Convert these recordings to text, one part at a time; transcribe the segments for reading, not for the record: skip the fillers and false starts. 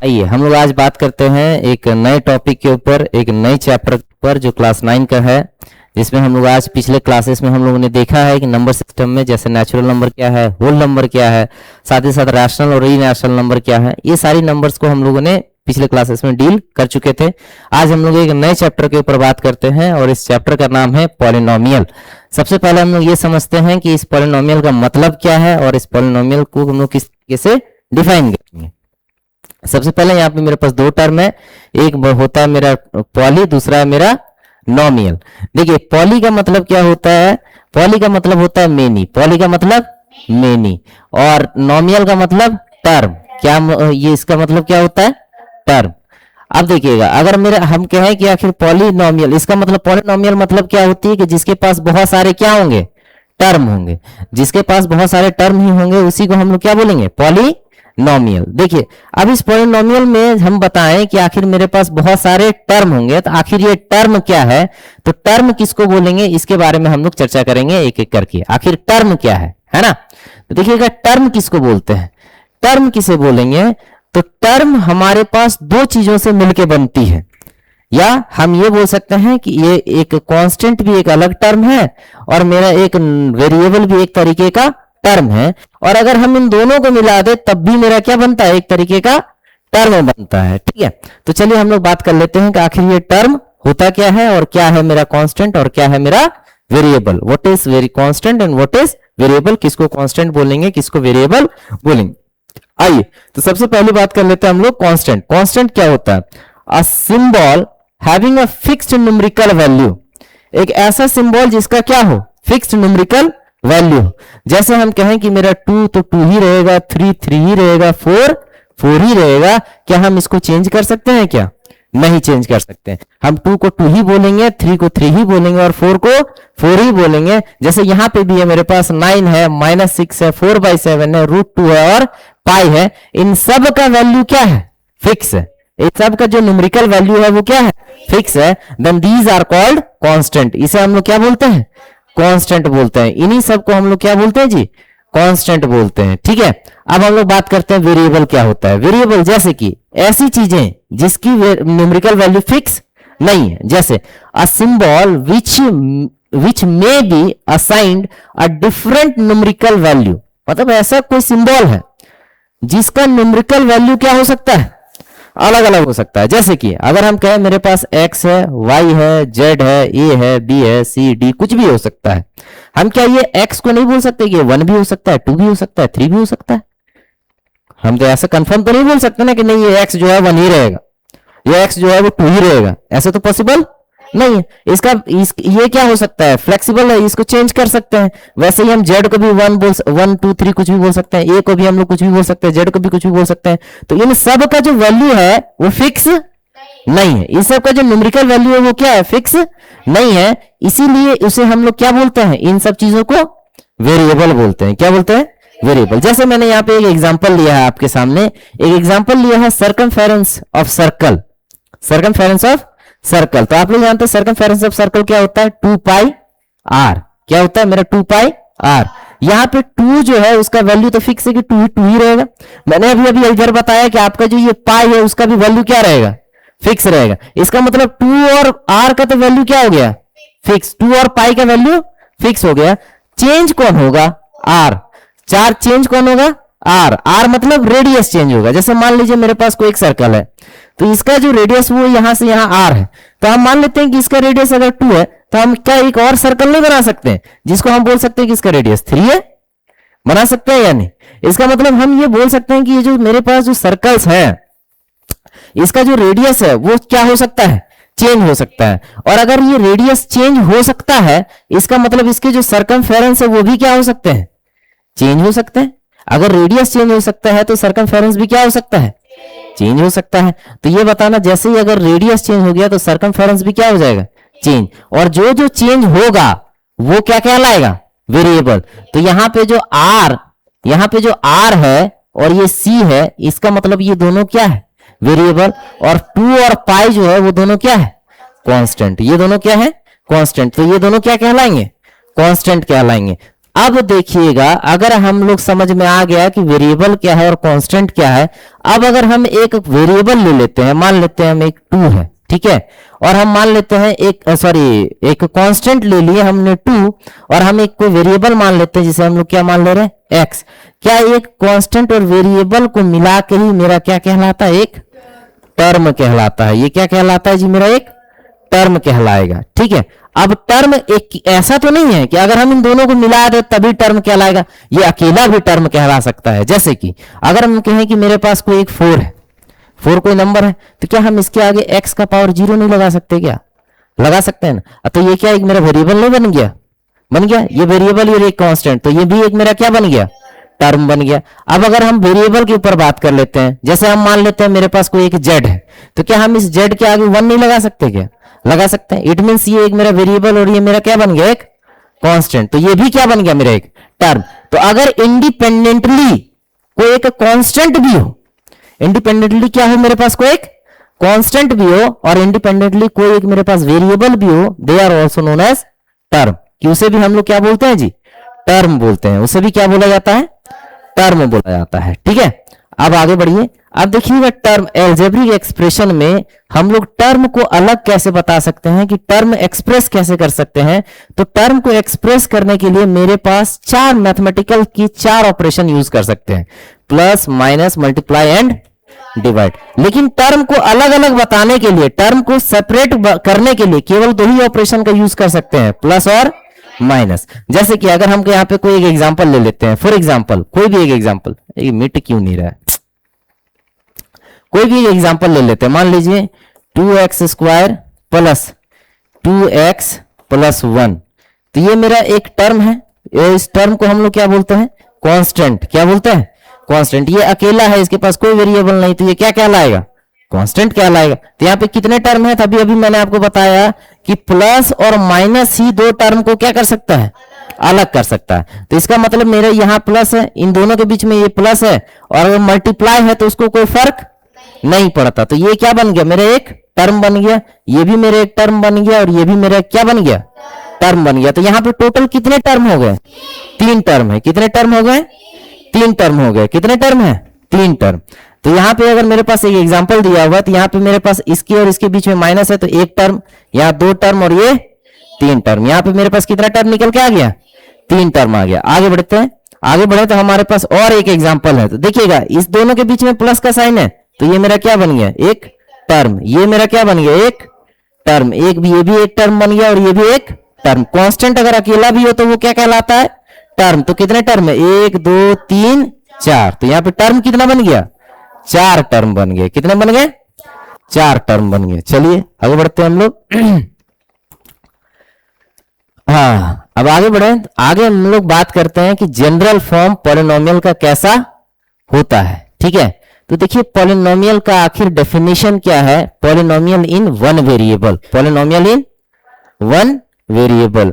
आइए हम लोग आज बात करते हैं एक नए टॉपिक के ऊपर, एक नए चैप्टर पर जो क्लास 9 का है, जिसमें हम लोग आज पिछले क्लासेस में हम लोगों ने देखा है कि नंबर सिस्टम में जैसे नेचुरल नंबर क्या है, होल नंबर क्या है, साथ ही साथ रैशनल और इरैशनल नंबर क्या है, ये सारी नंबर्स को हम लोगों ने पिछले क्लासेस में डील कर चुके थे। आज हम लोग एक नए चैप्टर के ऊपर बात करते हैं और इस चैप्टर का नाम है पॉलिनोमियल। सबसे पहले हम लोग ये समझते हैं कि इस पॉलिनोमियल का मतलब क्या है और इस पॉलिनोमियल को हम लोग किस तरीके से डिफाइन करेंगे। सबसे पहले यहाँ पे मेरे पास दो टर्म है, एक होता है मेरा पॉली, दूसरा है मेरा नोमियल। देखिए पॉली का मतलब क्या होता है, पॉली का मतलब होता है मेनी, पॉली का मतलब मेनी, और नोमियल का मतलब टर्म। क्या ये इसका मतलब क्या होता है, टर्म। अब देखिएगा अगर मेरे हम कहें कि आखिर पॉलिनोमियल, इसका मतलब पॉलिनोमियल मतलब क्या होती है कि जिसके पास बहुत सारे क्या होंगे, टर्म होंगे। जिसके पास बहुत सारे टर्म ही होंगे उसी को हम लोग क्या बोलेंगे, पॉलिनोमियल। देखिए अब इस पॉलिनोमियल में हम बताएं कि आखिर मेरे पास बहुत सारे टर्म होंगे, तो आखिर ये टर्म क्या है, तो टर्म किसको बोलेंगे इसके बारे में हम लोग चर्चा करेंगे एक एक करके। आखिर टर्म क्या है ना। तो देखिएगा टर्म किसको बोलते हैं, टर्म किसे बोलेंगे, तो टर्म हमारे पास दो चीजों से मिलके बनती है, या हम ये बोल सकते हैं कि ये एक कांस्टेंट भी एक अलग टर्म है और मेरा एक वेरिएबल भी एक तरीके का टर्म है, और अगर हम इन दोनों को मिला दे तब भी मेरा क्या बनता है, एक तरीके का टर्म बनता है। ठीक है, तो चलिए हम लोग बात कर लेते हैं कि आखिर ये टर्म होता क्या है और क्या है मेरा कांस्टेंट और क्या है मेरा variable. What is very constant and what is variable, किसको कांस्टेंट बोलेंगे किसको वेरिएबल बोलेंगे। आइए तो सबसे पहली बात कर लेते हैं हम लोग कांस्टेंट। कांस्टेंट क्या होता है, a symbol having a fixed numerical value, एक ऐसा सिंबल जिसका क्या हो, फिक्स्ड न्यूमेरिकल वैल्यू। जैसे हम कहें कि मेरा 2 तो 2 ही रहेगा, 3 3 ही रहेगा, 4 4 ही रहेगा। क्या हम इसको चेंज कर सकते हैं, क्या नहीं चेंज कर सकते हैं। हम 2 को 2 ही बोलेंगे, 3 को 3 ही बोलेंगे और 4 को 4 ही बोलेंगे। जैसे यहां पे भी है मेरे पास 9 है, -6 है, 4/7 है, √2 है और पाई है। इन सब का वैल्यू क्या है, फिक्स है। इस सब का जो न्यूमेरिकल वैल्यू है वो क्या है, फिक्स है। Then these are called constant. इसे हम लोग क्या बोलते हैं, कांस्टेंट बोलते हैं। इन्हीं सब को हम लोग क्या बोलते हैं जी, कांस्टेंट बोलते हैं। ठीक है, अब हम लोग बात करते हैं वेरिएबल क्या होता है। वेरिएबल जैसे कि ऐसी चीजें जिसकी न्यूमेरिकल वैल्यू फिक्स नहीं है, जैसे a symbol which may be assigned a different numerical value, मतलब ऐसा कोई सिंबल है जिसका न्यूमेरिकल वैल्यू क्या हो सकता है, अलग अलग हो सकता है। जैसे कि अगर हम कहें मेरे पास x है, y है, z है, a है, b है, c d, कुछ भी हो सकता है। हम क्या ये x को नहीं बोल सकते कि 1 भी हो सकता है, 2 भी हो सकता है, 3 भी हो सकता है। हम तो ऐसा कंफर्म तो नहीं बोल सकते ना कि नहीं ये x जो है 1 ही रहेगा, ये x जो है वो 2 ही रहेगा, ऐसे तो पॉसिबल नहीं है। ये क्या हो सकता है, फ्लेक्सिबल है, इसको चेंज कर सकते हैं। वैसे ही हम z को भी 1 2 3 कुछ भी बोल सकते हैं, a को भी हम लोग कुछ भी बोल सकते हैं, z को भी कुछ भी बोल सकते हैं। तो इन सब का जो वैल्यू है वो फिक्स नहीं है। इस सब का जो न्यूमेरिकल वैल्यू है वो क्या है, फिक्स नहीं है। इसीलिए उसे हम लोग क्या बोलते हैं, इन सब चीजों को वेरिएबल बोलते हैं। क्या बोलते हैं, वेरिएबल। जैसे मैंने यहाँ पे एक एग्जांपल लिया है आपके सामने, एक एग्जांपल लिया है circumference of circle, circumference of circle. तो आप लोग जानते हैं सर्कमफेरेंस ऑफ सर्कल क्या होता है, 2πr। क्या होता है मेरा 2πr। यहाँ पे 2 जो है उसका वैल्यू तो फिक्स है कि 2 ही रहेगा। मैंने अभी इधर बताया कि आपका जो ये पाई है उसका भी वैल्यू क्या रहेगा, फिक्स रहेगा। इसका मतलब 2 और r का तो वैल्यू क्या हो गया, फिक्स। 2 और पाई का वैल्यू फिक्स हो गया। चेंज कौन होगा, r। चार चेंज कौन होगा, r मतलब रेडियस चेंज होगा। जैसे मान लीजिए मेरे पास कोई एक सर्कल है, तो इसका जो रेडियस वो यहां से यहां r है, तो हम मान लेते हैं कि इसका रेडियस अगर 2 है तो हम क्या एक और सर्कल नहीं बना सकते हैं जिसको हम बोल सकते हैं कि इसका रेडियस 3 है, बना सकते हैं या नहीं। इसका मतलब हम ये बोल सकते हैं कि ये जो मेरे पास जो सर्कल्स हैं इसका जो रेडियस है वो क्या हो सकता है, चेंज हो सकता है। और अगर ये रेडियस चेंज हो सकता है इसका मतलब इसके जो सर्कमफेरेंस है वो भी क्या हो सकते हैं, चेंज हो सकते हैं। अगर रेडियस चेंज हो सकता है तो सर्कमफेरेंस भी क्या हो सकता है, चेंज हो सकता है। तो ये बताना जैसे ही अगर रेडियस चेंज हो गया तो सर्कमफेरेंस भी क्या हो जाएगा, चेंज। और जो जो चेंज होगा वो क्या कहलाएगा, वेरिएबल। तो यहाँ पे जो r है और ये c है, इसका मतलब ये दोनों क्या है, वेरिएबल। और 2 और पाई जो है वो दोनों क्या है, कांस्टेंट। ये दोनों क्या है, कांस्टेंट। तो ये दोनों क्या कहलाएंगे, कांस्टेंट कहलाएंगे। अब देखिएगा, अगर हम लोग समझ में आ गया कि वेरिएबल क्या है और कांस्टेंट क्या है, अब अगर हम एक वेरिएबल ले लेते हैं, मान लेते हैं हम एक 2 है, ठीक है, और हम मान लेते हैं एक कांस्टेंट ले लिए हमने 2, और हम एक कोई वेरिएबल मान लेते हैं जिसे हम लोग क्या मान ले रहे हैं, x। क्या एक कांस्टेंट और वेरिएबल को मिला के ही मेरा क्या कहलाता है, एक टर्म कहलाता है। ये क्या कहलाता है जी, मेरा एक टर्म कहलाएगा, ठीक है। अब टर्म एक ऐसा तो नहीं है कि अगर हम इन दोनों को मिला दे तभी टर्म कहलाएगा, ये अकेला भी टर्म कहला सकता है। जैसे कि अगर हम कहें कि मेरे पास कोई एक 4 है, 4 कोई नंबर है, तो क्या हम इसके आगे x का पावर 0 नहीं लगा सकते? क्या लगा सकते हैं ना। तो ये क्या एक मेरा वेरिएबल नहीं बन गया? बन गया, ये वेरिएबल और एक कांस्टेंट, तो ये भी एक मेरा क्या बन गया, टर्म बन गया। अब अगर हम वेरिएबल के ऊपर बात कर लेते हैं, जैसे हम मान लेते हैं मेरे पास कोई एक z है, तो क्या हम इस z के आगे 1 नहीं लगा सकते? क्या लगा सकते हैं। इट मींस ये एक मेरा वेरिएबल और ये मेरा क्या बन गया, एक कांस्टेंट, तो ये भी क्या बन गया, मेरा एक टर्म। तो अगर इंडिपेंडेंटली कोई एक कांस्टेंट भी हो, इंडिपेंडेंटली क्या हो, मेरे पास कोई एक कांस्टेंट भी हो और इंडिपेंडेंटली कोई एक मेरे पास वेरिएबल भी हो, they are also known as term. कि उसे भी हम लोग क्या बोलते हैं जी, टर्म बोलते हैं। उसे भी क्या बोला जाता है, टर्म बोला जाता है, ठीक है। अब आगे बढ़िए, अब देखिएगा टर्म एल्जेब्रिक एक्सप्रेशन में हम लोग टर्म को अलग कैसे बता सकते हैं, कि टर्म एक्सप्रेस कैसे कर सकते हैं। तो टर्म को एक्सप्रेस करने के लिए मेरे पास 4 मैथमेटिकल की 4 ऑपरेशन यूज कर सकते हैं, plus, minus, multiply and divide. लेकिन टर्म को अलग अलग बताने के लिए, टर्म को सेपरेट करने के लिए केवल 2 ही ऑपरेशन का यूज कर सकते हैं, प्लस और माइनस। जैसे कि अगर हम यहाँ पे कोई एक एग्जांपल ले लेते हैं, फॉर एग्जांपल कोई भी एक एग्जांपल, ये मिट क्यों नहीं रहा है, कोई भी एग्जांपल ले लेते हैं। मान लीजिए 2x square plus 2x plus 1, तो ये मेरा एक टर्म है। इस टर्म को हम लोग क्या बोलते हैं, कांस्टेंट। क्या बोलते हैं, कांस्टेंट। ये अकेला है, इसके पास कोई वेरिएबल नहीं, तो ये क्या कहलाएगा, कांस्टेंट कहलाएगा। तो यहाँ पे कितने टर्म है, तभी अभी मैंने आपको बताया कि प्लस और माइनस ही 2 टर्म को क्या कर सकता है, अलग कर सकता है। तो इसका मतलब मेरे यहाँ प्लस है, इन दोनों के बीच में ये प्लस है, और अगर मल्टीप्लाई है तो उसको कोई फर्क नहीं पड़ता। तो ये क्या बन गया, मेरे एक टर्म बन गया, ये भी मेरे एक टर्म बन गया, और ये भी मेरा क्या बन गया, टर्म बन गया। तो यहाँ पे टोटल कितने टर्म हो गए, 3 टर्म है। कितने टर्म हो गए, 3 टर्म हो गए। कितने टर्म है, 3 टर्म। तो यहाँ पे अगर मेरे पास एक एग्जांपल दिया हुआ, तो यहाँ पे मेरे पास इसके और इसके बीच में माइनस है, तो 1 टर्म, यहाँ 2 टर्म और ये 3 टर्म। यहाँ पे मेरे पास कितना टर्म निकल के आ गया, 3 टर्म आ गया। आगे बढ़ते हैं, आगे बढ़े तो हमारे पास और एक एग्जांपल है। तो देखिएगा, इस दोनों के बीच में प्लस का साइन है, तो ये मेरा क्या बन गया, एक टर्म। ये मेरा क्या बन गया, एक टर्म। एक भी, ये भी एक टर्म बन गया, और ये भी एक टर्म। कांस्टेंट अगर अकेला भी हो तो वो क्या कहलाता है, टर्म। तो कितने टर्म है, 1 2 3 4। तो यहाँ पे टर्म कितना बन गया, 4 टर्म बन गए। कितने बन गए, 4 टर्म बन गए। चलिए आगे बढ़ते हैं हम लोग। हाँ, अब आगे बढ़े, आगे हम लोग बात करते हैं कि जनरल फॉर्म पॉलिनोमियल का कैसा होता है, ठीक है। तो देखिए, पॉलिनोमियल का आखिर डेफिनेशन क्या है, पॉलिनोमियल इन 1 वेरिएबल, पॉलिनोमियल इन 1 वेरिएबल।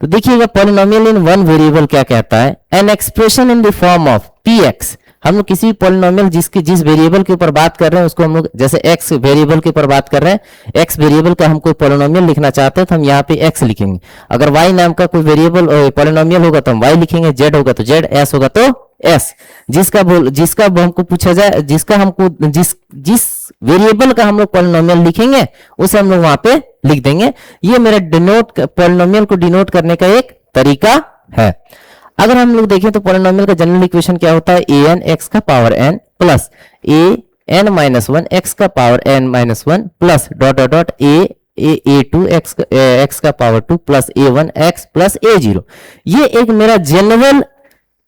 तो देखिएगा, पॉलिनोमियल इन 1 वेरिएबल क्या कहता है, an expression in the form of px। हम लोग किसी भी पॉलिनोमियल जिस वेरिएबल के ऊपर बात कर रहे हैं उसको हम लोग, जैसे x वेरिएबल के ऊपर बात कर रहे हैं, x वेरिएबल का हम कोई पॉलिनोमियल लिखना चाहते हैं तो हम यहाँ पे x लिखेंगे। अगर y नाम का कोई वेरिएबल पॉलिनोमियल होगा तो हम y लिखेंगे, z होगा तो z, s होगा तो s। जिसका हमको पूछा जाए, जिस वेरिएबल का हम लोग पॉलिनोमियल लिखेंगे उसे हम लोग वहां पे लिख देंगे। ये मेरा पॉलिनोमियल को डिनोट करने का एक तरीका है। अगर हम लोग देखें तो पॉलिनोमियल का जनरल इक्वेशन क्या होता है, an x का power n plus an minus 1 x का power n minus 1 plus dot dot dot a2 x का power 2 plus a1 x plus a0। ये एक मेरा जनरल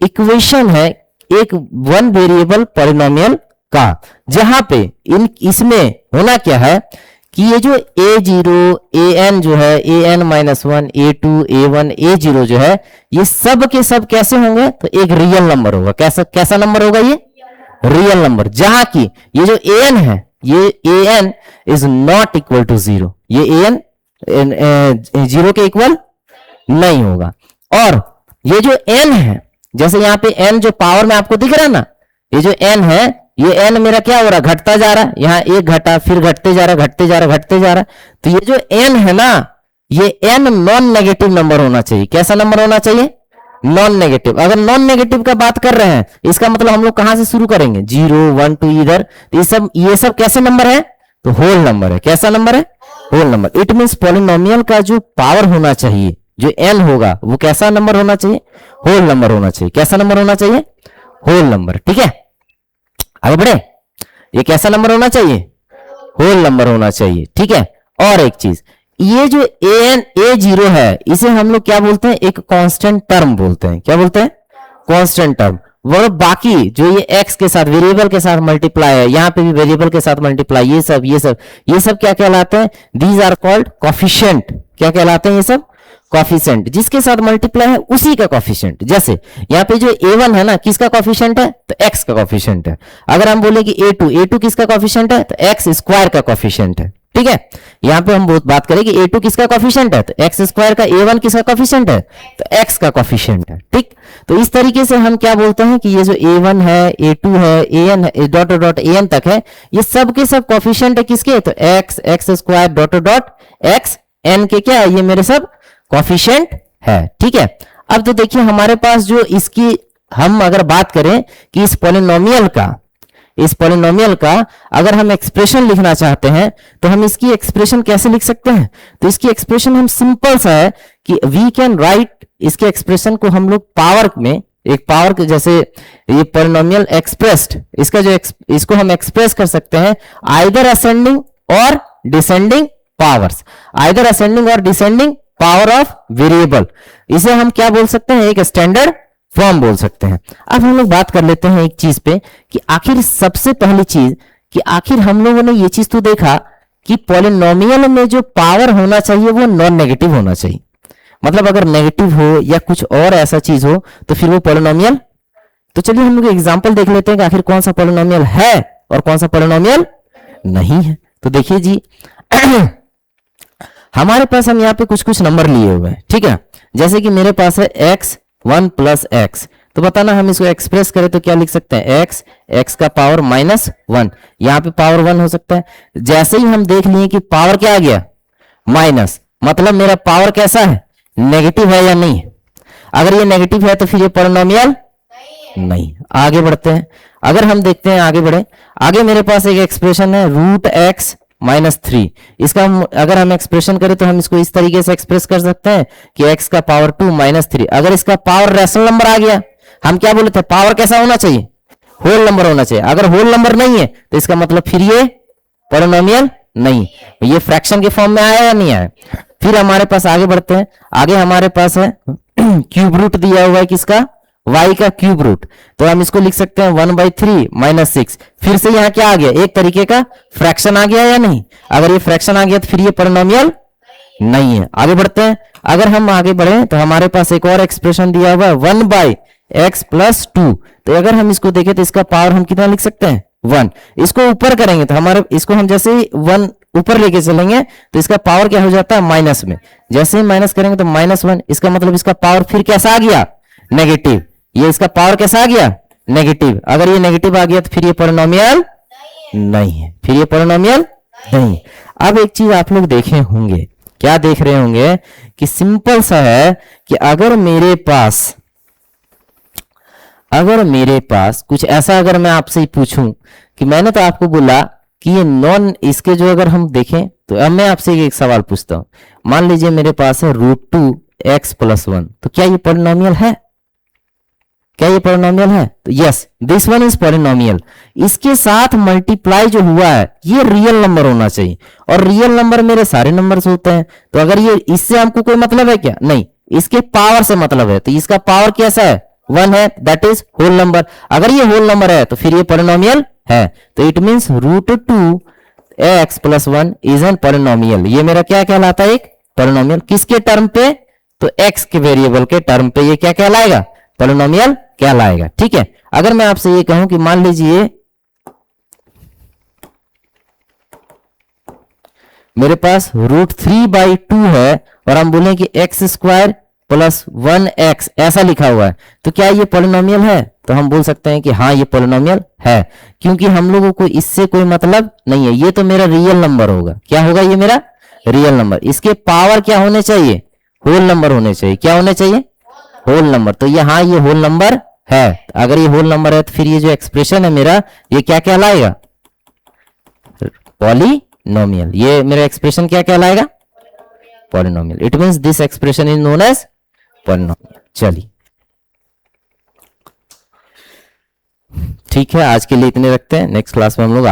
इक्वेशन है एक 1 वेरिएबल पॉलिनोमियल का, जहां पे इसमें होना क्या है कि ये जो a0 an जो है, an minus 1 a2 a1 a0 जो है, ये सब के सब कैसे होंगे, तो एक रियल नंबर होगा। कैसा नंबर होगा, ये रियल नंबर, जहां की ये जो an है, ये an is not equal to 0। ये an 0 के इक्वल नहीं होगा। और ये जो n है, जैसे यहाँ पे n जो पावर में आपको दिख रहा है ना, ये जो n है, ये n मेरा क्या हो रहा है, घटता जा रहा है। यहाँ एक घटा, फिर घटते जा रहा, घटते जा रहा, घटते जा रहा। तो ये जो n है ना, ये n नॉन नेगेटिव नंबर होना चाहिए। कैसा नंबर होना चाहिए, नॉन नेगेटिव। अगर नॉन नेगेटिव का बात कर रहे हैं इसका मतलब हम लोग कहां से शुरू करेंगे, 0 1 2 इधर, तो ये सब कैसे नंबर है, तो होल नंबर है। कैसा नंबर है, whole number. It means polynomial का जो पावर होना चाहिए, जो n होगा, वो कैसा नंबर होना चाहिए, होल नंबर होना चाहिए। कैसा नंबर होना चाहिए, होल नंबर। ठीक है, आगे बढ़े। ये कैसा नंबर होना चाहिए, होल नंबर होना चाहिए। ठीक है, और एक चीज, ये जो a0 है इसे हम लोग क्या बोलते हैं, एक कांस्टेंट टर्म बोलते हैं। क्या बोलते हैं, कांस्टेंट टर्म। वो बाकी जो ये x के साथ, वेरिएबल के साथ मल्टीप्लाई है, यहां पे भी वेरिएबल के साथ मल्टीप्लाई, ये सब क्या कहलाते हैं, दीज आर कॉल्ड कॉफिशिएंट। क्या कहलाते हैं ये सब, कॉफिशिएंट। जिसके साथ मल्टीप्लाई है उसी का कॉफिशिएंट। जैसे यहाँ पे जो a1 है ना, किसका कॉफिशिएंट है, तो x का कॉफिशिएंट है। अगर हम बोले कि a2 किसका कॉफिशिएंट है, तो x स्क्वायर का कॉफिशिएंट है। ठीक है, यहाँ पे हम बहुत बात करें कि a2 किसका कॉफिशिएंट है, तो x स्क्वायर का। a1 किसका कॉफिशिएंट है, तो x का कॉफिशिएंट है। ठीक, तो इस तरीके से हम क्या बोलते हैं कि ये जो a1 है, a2 है, an है, डॉट डॉट an तक है, ये सब के सब कॉफिशिएंट है किसके, तो x square dot dot x n के क्या है, ये मेरे सब कॉफिशिएंट है। ठीक है, अब तो देखिए हमारे पास जो इसकी हम अगर बात करें कि इस पॉलिनोमियल का अगर हम एक्सप्रेशन लिखना चाहते हैं तो हम इसकी एक्सप्रेशन कैसे लिख सकते हैं, तो इसकी एक्सप्रेशन हम सिंपल सा है कि वी कैन राइट इसके एक्सप्रेशन को हम लोग पावर में, एक पावर के जैसे ये पॉलिनोमियल एक्सप्रेस्ड, इसका जो इसको हम एक्सप्रेस कर सकते हैं आइदर असेंडिंग और डिसेंडिंग पावर्स, आइदर असेंडिंग और डिसेंडिंग पावर ऑफ वेरिएबल। इसे हम क्या बोल सकते हैं, एक स्टैंडर्ड फॉर्म बोल सकते हैं। अब हम लोग बात कर लेते हैं एक चीज पे कि आखिर सबसे पहली चीज कि आखिर हम लोगों ने ये चीज तो देखा कि पॉलिनोमियल में जो पावर होना चाहिए वो नॉन नेगेटिव होना चाहिए। मतलब अगर नेगेटिव हो या कुछ और ऐसा चीज हो तो फिर वो पॉलिनोमियल। तो चलिए हम लोग एग्जांपल देख लेते हैं कि आखिर कौन सा पॉलिनोमियल है और कौन सा पॉलिनोमियल नहीं है। तो देखिए जी हमारे पास हम यहाँ पे कुछ नंबर लिए हुए हैं। ठीक है, जैसे कि मेरे पास है x1 प्लस एक्स, तो बताना हम इसको एक्सप्रेस करें तो क्या लिख सकते हैं, x का पावर -1, यहाँ पे पावर 1 हो सकता है। जैसे ही हम देख लिए कि पावर क्या आ गया, माइनस, मतलब मेरा पावर कैसा है, नेगेटिव है या नहीं। अगर ये नेगेटिव है तो फिर ये पॉलिनोमियल नहीं। आगे बढ़ते हैं, अगर हम देखते हैं आगे बढ़े, आगे मेरे पास एक एक्सप्रेशन है √x -3। इसका अगर हम एक्सप्रेशन करें तो हम इसको इस तरीके से एक्सप्रेस कर सकते हैं कि x का पावर 2 -3। अगर इसका पावर रैशनल नंबर आ गया, हम क्या बोले थे, पावर कैसा होना चाहिए, होल नंबर होना चाहिए। अगर होल नंबर नहीं है तो इसका मतलब फिर ये पॉलिनोमियल नहीं, ये फ्रैक्शन के फॉर्म में आया या नहीं आया। फिर हमारे पास आगे बढ़ते हैं, आगे हमारे पास है क्यूब रूट दिया हुआ है किसका, y का क्यूब रूट, तो हम इसको लिख सकते हैं 1/3 -6। फिर से यहाँ क्या आ गया, एक तरीके का फ्रैक्शन आ गया या नहीं। अगर ये फ्रैक्शन आ गया तो फिर ये पॉलिनोमियल नहीं है। आगे बढ़ते हैं, अगर हम आगे बढ़े तो हमारे पास एक और एक्सप्रेशन दिया हुआ है 1/x + 2। तो अगर हम इसको देखें तो इसका पावर हम कितना लिख सकते हैं, 1। इसको ऊपर करेंगे तो हमारे इसको हम जैसे ही 1 ऊपर लेके चलेंगे तो इसका पावर क्या हो जाता है, माइनस में। जैसे ही माइनस करेंगे तो -1, इसका मतलब इसका पावर फिर कैसा आ गया, नेगेटिव। ये इसका पावर कैसा आ गया, नेगेटिव। अगर ये नेगेटिव आ गया तो फिर ये पॉलिनोमियल नहीं है, फिर ये पॉलिनोमियल नहीं। अब एक चीज आप लोग देखे होंगे, क्या देख रहे होंगे कि सिंपल सा है कि अगर मेरे पास कुछ ऐसा, अगर मैं आपसे पूछूं कि मैंने तो आपको बोला कि ये नॉन, इसके जो अगर हम देखें तो अब मैं आपसे एक सवाल पूछता हूं। मान लीजिए मेरे पास है √2x + 1, तो क्या ये पॉलिनोमियल है, क्या ये पॉलिनोमियल है, तो yes, this one is polynomial. इसके साथ मल्टीप्लाई जो हुआ है ये रियल नंबर होना चाहिए, और रियल नंबर मेरे सारे नंबर्स होते हैं। तो अगर ये, इससे हमको कोई मतलब है क्या, नहीं, इसके पावर से मतलब है। तो इसका पावर कैसा है, 1 है, दैट इज होल नंबर। अगर ये होल नंबर है तो फिर ये पॉलिनोमियल है। तो it means √2x + 1 is an polynomial. ये मेरा क्या कहलाता है, एक पॉलिनोमियल। किसके टर्म पे, तो x के वेरिएबल के टर्म पे ये क्या कहलाएगा, पॉलिनोमियल कहलाएगा। ठीक है, अगर मैं आपसे ये कहूं कि मान लीजिए मेरे पास √3/2 है और हम बोले कि x² + 1x ऐसा लिखा हुआ है, तो क्या ये पॉलिनोमियल है, तो हम बोल सकते हैं कि हाँ ये पॉलिनोमियल है, क्योंकि हम लोगों को इससे कोई मतलब नहीं है। ये तो मेरा रियल नंबर होगा। क्या होगा, ये मेरा रियल नंबर। इसके पावर क्या होने चाहिए, होल नंबर होने चाहिए। क्या होने चाहिए, होल नंबर। तो यहाँ ये होल नंबर है। अगर ये होल नंबर है तो फिर ये जो एक्सप्रेशन है मेरा, ये क्या कहलाएगा? पॉलिनोमियल। ये मेरा एक्सप्रेशन क्या कहलाएगा? Polynomial. It means this expression is known as polynomial. चलिए ठीक है, आज के लिए इतने रखते हैं। नेक्स्ट क्लास में हम लोग